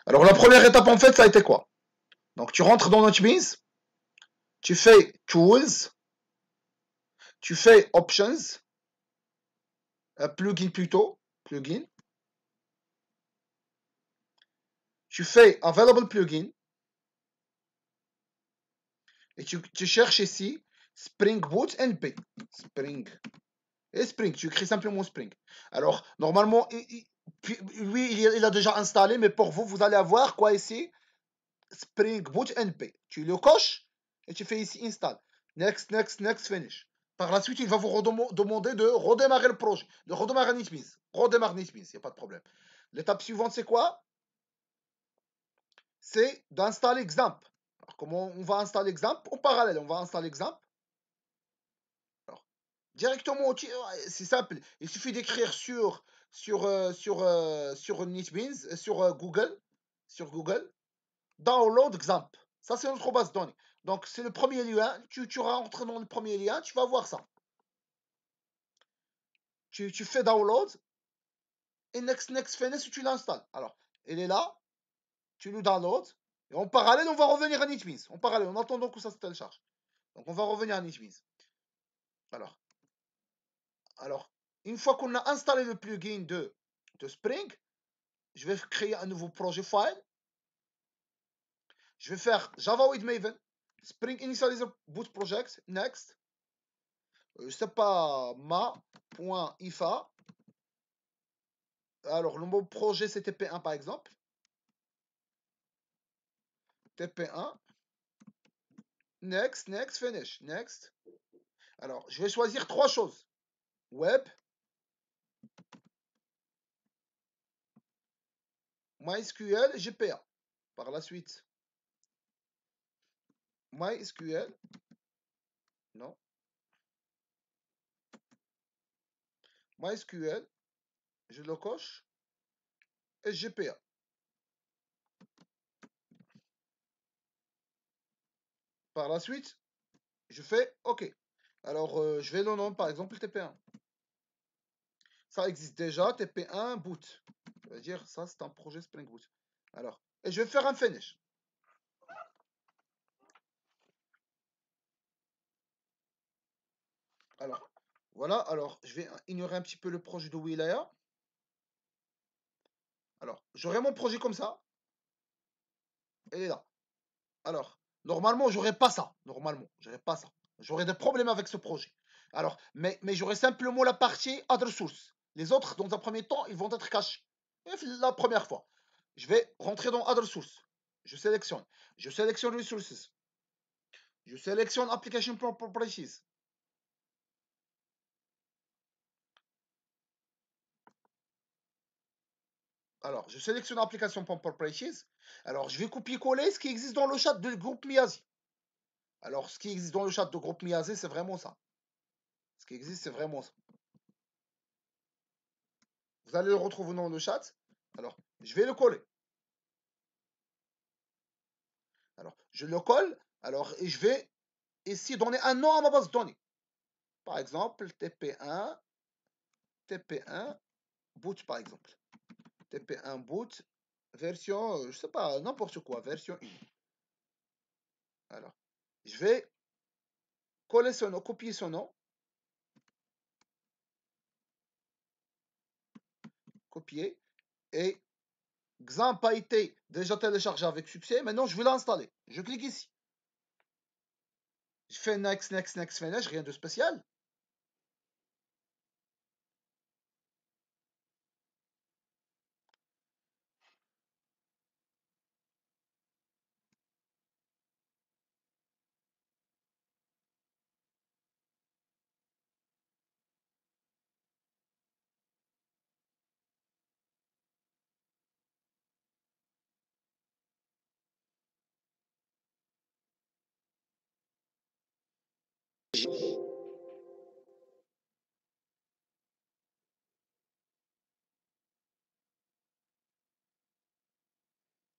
Alors la première étape en fait, ça a été quoi? Donc tu rentres dans NotBeans, tu fais Tools, tu fais Options, Plugin plutôt, Plugin, tu fais Available Plugin, et tu cherches ici Spring Boot NP. Spring. Et Spring, tu écris simplement Spring. Alors, normalement, lui, il a déjà installé, mais pour vous, vous allez avoir quoi ici? Spring Boot NP. Tu le coches et tu fais ici Install. Next, next, next, finish. Par la suite, il va vous demander de redémarrer le projet, de redémarrer NetBeans. Redémarre NetBeans, il n'y a pas de problème. L'étape suivante, c'est quoi? C'est d'installer Xampp. Alors, comment on va installer Xampp? En parallèle, on va installer Xampp. Alors, directement, c'est simple. Il suffit d'écrire sur NetBeans, sur Google, download Xampp. Ça, c'est notre base de données. Donc, c'est le premier lien. Tu rentres dans le premier lien, tu vas voir ça. Tu fais download et next, finish, tu l'installes. Alors, il est là, tu le download. Et en parallèle, on va revenir à NetBeans. En parallèle, en attendant que ça se télécharge. Donc, on va revenir à NetBeans. Alors, une fois qu'on a installé le plugin de Spring, je vais créer un nouveau projet file. Je vais faire Java with Maven, Spring Initializer Boot Project, next. Je sais pas, ma.ifa. Alors, le mot projet, c'est TP1 par exemple. TP1. Next, finish. Next. Alors, je vais choisir trois choses. Web, MySQL, GPA. Par la suite, MySQL. Non. MySQL. Je le coche. Et GPA. Par la suite, je fais OK. Alors, je vais le nommer par exemple TP1. Ça existe déjà, TP1 boot. Ça veut dire ça, c'est un projet Spring Boot. Alors, et je vais faire un finish. Alors, voilà. Alors, je vais ignorer un petit peu le projet de Wilaya. Alors, j'aurai mon projet comme ça. Il est là. Alors, normalement, j'aurais pas ça. Normalement, j'aurais pas ça. J'aurais des problèmes avec ce projet. Alors, mais j'aurais simplement la partie other source. Les autres, dans un premier temps, ils vont être cachés. Et la première fois, je vais rentrer dans other source. Je sélectionne. Je sélectionne resources. Je sélectionne application properties. Alors, je sélectionne application properties. Alors, je vais copier-coller ce qui existe dans le chat du groupe Miyazi. Alors, ce qui existe dans le chat du groupe Miyazi, c'est vraiment ça. Ce qui existe, c'est vraiment ça. Vous allez le retrouver dans le chat. Alors, je vais le coller. Alors, je le colle. Alors, et je vais ici donner un nom à ma base de données. Par exemple, TP1 boot, par exemple. TP1 boot, version, je sais pas, n'importe quoi, version 1. Alors, je vais coller son nom, copier son nom. Copier. Et Xampp a été déjà téléchargé avec succès. Maintenant, je vais l'installer. Je clique ici. Je fais next, finish, rien de spécial.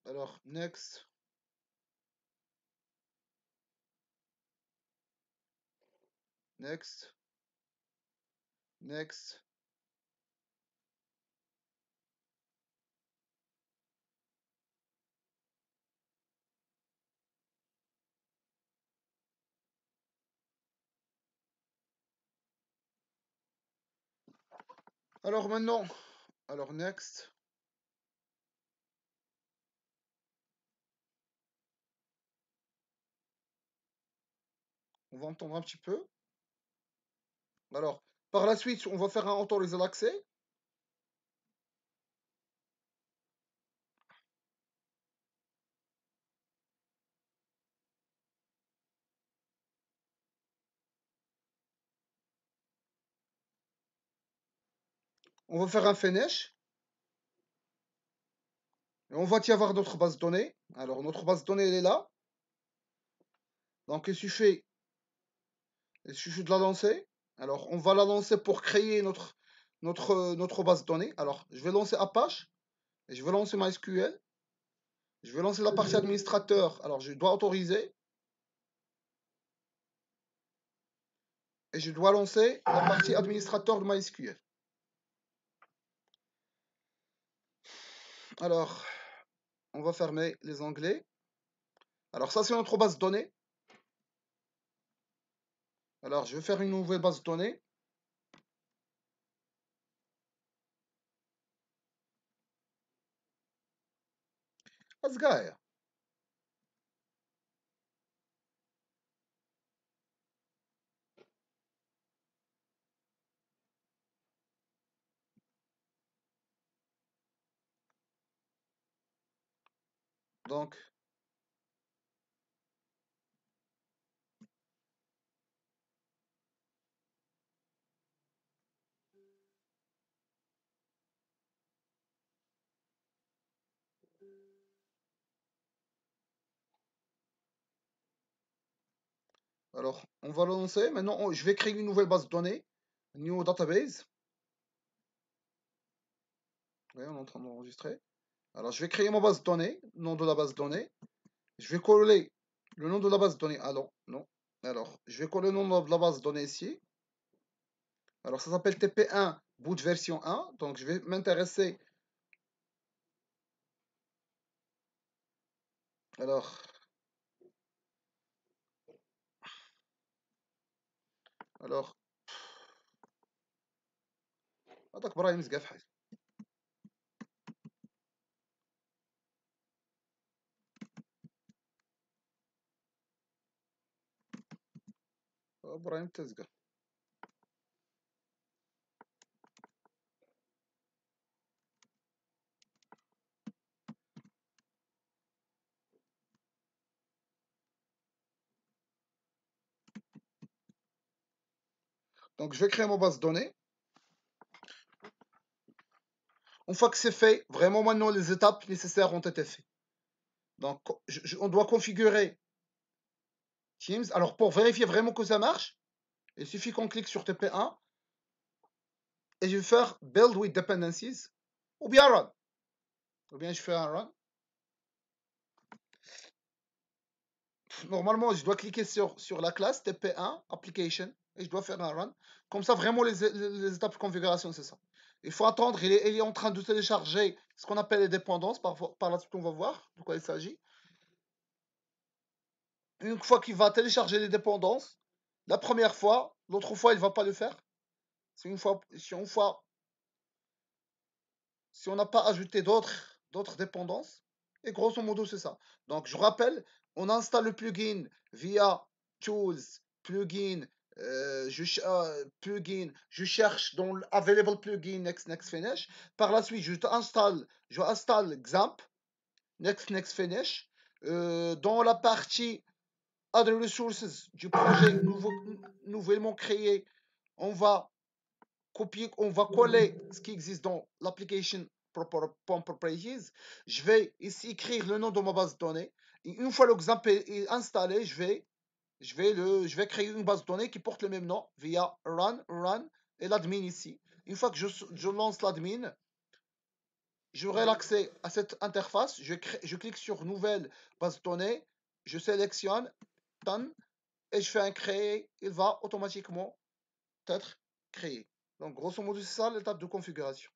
Alors, next. Next. Next. Alors maintenant, alors next. On va entendre un petit peu. Alors, par la suite, on va faire un autoriser l'accès. On va faire un finish. Et on va y avoir notre base de données. Alors, notre base de données, elle est là. Donc, il suffit de la lancer. Alors, on va la lancer pour créer notre base de données. Alors, je vais lancer Apache. Et je vais lancer MySQL. Je vais lancer la partie administrateur. Alors, je dois autoriser. Et je dois lancer la partie administrateur de MySQL. Alors, on va fermer les onglets. Alors, ça, c'est notre base de données. Alors, je vais faire une nouvelle base de données. Asgaia. Donc, alors, on va le lancer. Maintenant, je vais créer une nouvelle base de données. New database. Oui, on est en train d'enregistrer. Alors, je vais créer ma base de données, nom de la base de données. Je vais coller le nom de la base de données. Alors, non. Alors, je vais coller le nom de la base de données ici. Alors, ça s'appelle TP1 boot version 1. Donc, je vais m'intéresser. Alors, alors. هذاك برايم مزقاف حاجة. برايم تزقا. Donc, je vais créer ma base de données. Une fois que c'est fait, vraiment maintenant les étapes nécessaires ont été faites. Donc, on doit configurer Teams. Alors, pour vérifier vraiment que ça marche, il suffit qu'on clique sur TP1 et je vais faire Build with Dependencies ou bien Run. Ou bien je fais un Run. Normalement, je dois cliquer sur la classe TP1 Application et je dois faire un Run. Comme ça, vraiment, les étapes de configuration, c'est ça. Il faut attendre, il est en train de télécharger ce qu'on appelle les dépendances. Par la suite, on va voir de quoi il s'agit. Une fois qu'il va télécharger les dépendances, la première fois, l'autre fois, il ne va pas le faire. C'est si on n'a pas ajouté d'autres dépendances. Et grosso modo, c'est ça. Donc, je rappelle, on installe le plugin via Tools, plugin, plugin, je cherche dans Available Plugin, Next Finish. Par la suite, je installe XAMPP, Next Finish. Dans la partie Other Resources du projet nouvellement créé, on va coller ce qui existe dans l'application POM Properties. Je vais ici écrire le nom de ma base de données. Et une fois l'exemple est installé, je vais créer une base de données qui porte le même nom via run et l'admin ici. Une fois que je lance l'admin, j'aurai l'accès à cette interface. Je clique sur nouvelle base de données, je sélectionne done et je fais un créer. Il va automatiquement être créé. Donc, grosso modo, c'est ça l'étape de configuration.